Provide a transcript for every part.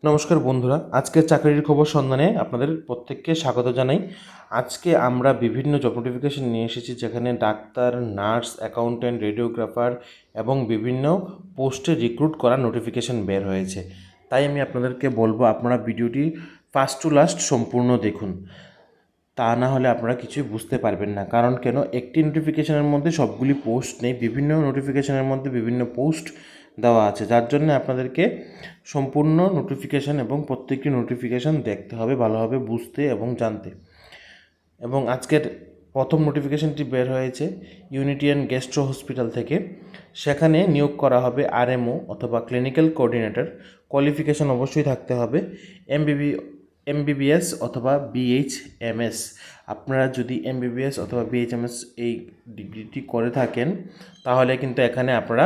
নমস্কার বন্ধুরা, আজকের চাকরির খবর সন্ধানে আপনাদের প্রত্যেককে স্বাগত জানাই। আজকে আমরা বিভিন্ন জব নোটিফিকেশন নিয়ে এসেছি, যেখানে ডাক্তার, নার্স, অ্যাকাউন্ট্যান্ট, রেডিওগ্রাফার এবং বিভিন্ন পোস্টে রিক্রুট করার নোটিফিকেশন বের হয়েছে। তাই আমি আপনাদেরকে বলবো, আপনারা ভিডিওটি ফার্স্ট টু লাস্ট সম্পূর্ণ দেখুন। তা না হলে আপনারা কিছুই বুঝতে পারবেন না। কারণ কেন, একটি নোটিফিকেশনের মধ্যে সবগুলি পোস্ট নেই, বিভিন্ন নোটিফিকেশনের মধ্যে বিভিন্ন পোস্ট দেওয়া আছে, যার জন্য আপনাদেরকে সম্পূর্ণ নোটিফিকেশান এবং প্রত্যেকটি নোটিফিকেশান দেখতে হবে, ভালোভাবে বুঝতে এবং জানতে। এবং আজকের প্রথম নোটিফিকেশানটি বের হয়েছে ইউনিটিয়ান গ্যাস্ট্রো হসপিটাল থেকে। সেখানে নিয়োগ করা হবে আরএমও অথবা ক্লিনিক্যাল কোঅর্ডিনেটর। কোয়ালিফিকেশান অবশ্যই থাকতে হবে এমবিবিএস অথবা বিএইচএমএস। আপনারা যদি এমবিবিএস অথবা বিএইচএমএস এই ডিগ্রিটি করে থাকেন, তাহলে কিন্তু এখানে আপনারা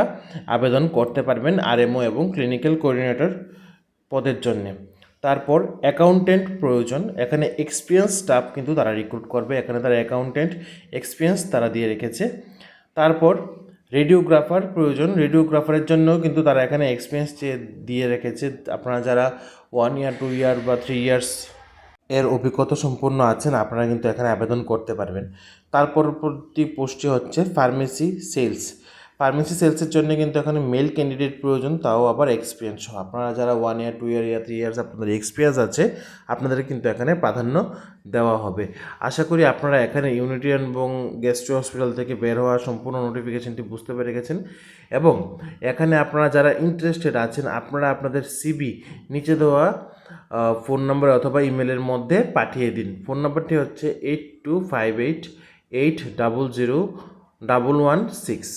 আবেদন করতে পারবেন আরএমও এবং ক্লিনিক্যাল কোঅর্ডিনেটর পদের জন্যে। তারপর অ্যাকাউন্টেন্ট প্রয়োজন, এখানে এক্সপিরিয়েন্স স্টাফ কিন্তু তারা রিক্রুট করবে, এখানে তারা অ্যাকাউন্টেন্ট এক্সপিরিয়েন্স তারা দিয়ে রেখেছে। তারপর রেডিওগ্রাফার প্রয়োজন, রেডিওগ্রাফারের জন্য কিন্তু তারা এখানে এক্সপিরিয়েন্স দিয়ে রেখেছে। আপনারা যারা 1 ইয়ার 2 ইয়ার বা 3 ইয়ার্স এর অভিজ্ঞতা সম্পন্ন আছেন, আপনারা কিন্তু এখানে আবেদন করতে পারবেন। তারপর পরবর্তী পোস্টটি হচ্ছে ফার্মেসি সেলস। ফার্মেসি সেলসের জন্য কিন্তু এখানে মেল ক্যান্ডিডেট প্রয়োজন, তাও আবার এক্সপিরিয়েন্স সহ। আপনারা যারা 1 ইয়ার 2 ইয়ার 3 ইয়ার্স আপনাদের এক্সপিরিয়েন্স আছে, আপনাদের কিন্তু এখানে প্রাধান্য দেওয়া হবে। আশা করি আপনারা এখানে ইউনিটিয়ান এবং গ্যাস্ট্রো হসপিটাল থেকে বের হওয়া সম্পূর্ণ নোটিফিকেশনটি বুঝতে পেরে গেছেন। এবং এখানে আপনারা যারা ইন্টারেস্টেড আছেন, আপনারা আপনাদের সিভি নিচে দেওয়া ফোন নাম্বার অথবা ইমেলের মধ্যে পাঠিয়ে দিন। ফোন নাম্বারটি হচ্ছে 8258800116,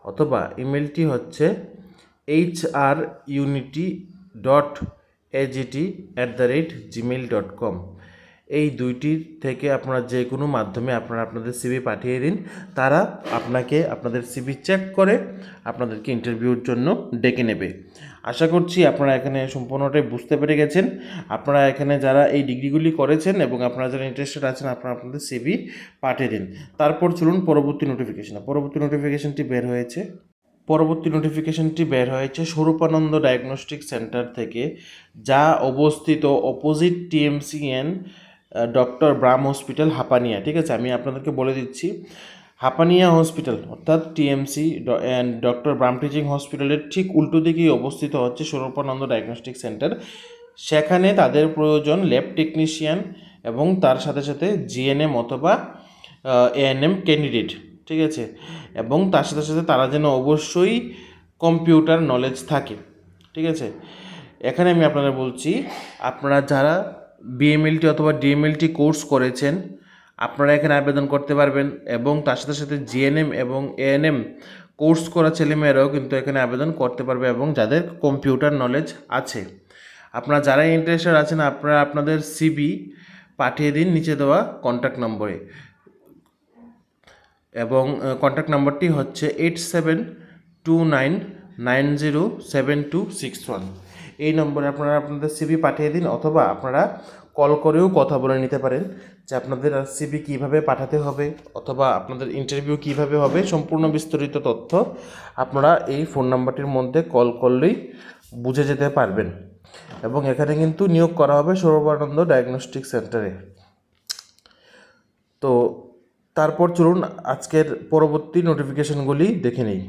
অথবা ইমেলটি হচ্ছে hrunity.agt@gmail.com। এই দুইটি থেকে আপনারা যে কোনো মাধ্যমে আপনারা আপনাদের সিভি পাঠিয়ে দিন। তারা আপনাকে আপনাদের সিভি চেক করে আপনাদেরকে ইন্টারভিউর জন্য ডেকে নেবে। আশা করছি আপনারা এখানে সম্পূর্ণটাই বুঝতে পেরে গেছেন। আপনারা এখানে যারা এই ডিগ্রিগুলি করেছেন এবং আপনারা যারা ইন্টারেস্টেড আছেন, আপনারা আপনাদের সিভি পাঠিয়ে দিন। তারপর চলুন পরবর্তী নোটিফিকেশনটি বের হয়েছে স্বরূপানন্দ ডায়াগনস্টিক সেন্টার থেকে, যা অবস্থিত অপোজিট টিএমসিএন ডক্টর ব্রাম হসপিটাল, হাপানিয়া। ঠিক আছে, আমি আপনাদেরকে বলে দিচ্ছি, হাপানিয়া হসপিটাল অর্থাৎ টিএমসি অ্যান্ড ডক্টর ব্রাম টিচিং হসপিটালের ঠিক উল্টো দিকেই অবস্থিত হচ্ছে স্বরূপানন্দ ডায়াগনস্টিক সেন্টার। সেখানে তাদের প্রয়োজন ল্যাব টেকনিশিয়ান এবং তার সাথে সাথে জিএনএম অথবা এএনএম ক্যান্ডিডেট। ঠিক আছে, এবং তার সাথে সাথে তারা যেন অবশ্যই কম্পিউটার নলেজ থাকে। ঠিক আছে, এখানে আমি আপনাদের বলছি, আপনারা যারা বিএমএলটি অথবা ডিএমএলটি কোর্স করেছেন, আপনারা এখানে আবেদন করতে পারবেন। এবং তার সাথে সাথে জিএনএম এবং এএনএম কোর্স করা ছেলেমেয়েরাও কিন্তু এখানে আবেদন করতে পারবে, এবং যাদের কম্পিউটার নলেজ আছে। আপনারা যারা ইন্টারেস্টেড আছেন, আপনারা আপনাদের সিভি পাঠিয়ে দিন নিচে দেওয়া কন্ট্যাক্ট নম্বরে। এবং কন্ট্যাক্ট নাম্বারটি হচ্ছে 8729907261। এই নম্বরে আপনারা আপনাদের সিভি পাঠিয়ে দিন, অথবা আপনারা কল করেও কথা বলে নিতে পারেন যে আপনাদের সিভি কীভাবে পাঠাতে হবে অথবা আপনাদের ইন্টারভিউ কীভাবে হবে। সম্পূর্ণ বিস্তারিত তথ্য আপনারা এই ফোন নাম্বারটির মধ্যে কল করলেই বুঝে যেতে পারবেন। এবং এখানে কিন্তু নিয়োগ করা হবে স্বরূপানন্দ ডায়াগনস্টিক সেন্টারে। তো তারপর চলুন আজকের পরবর্তী নোটিফিকেশনগুলি দেখে নিই।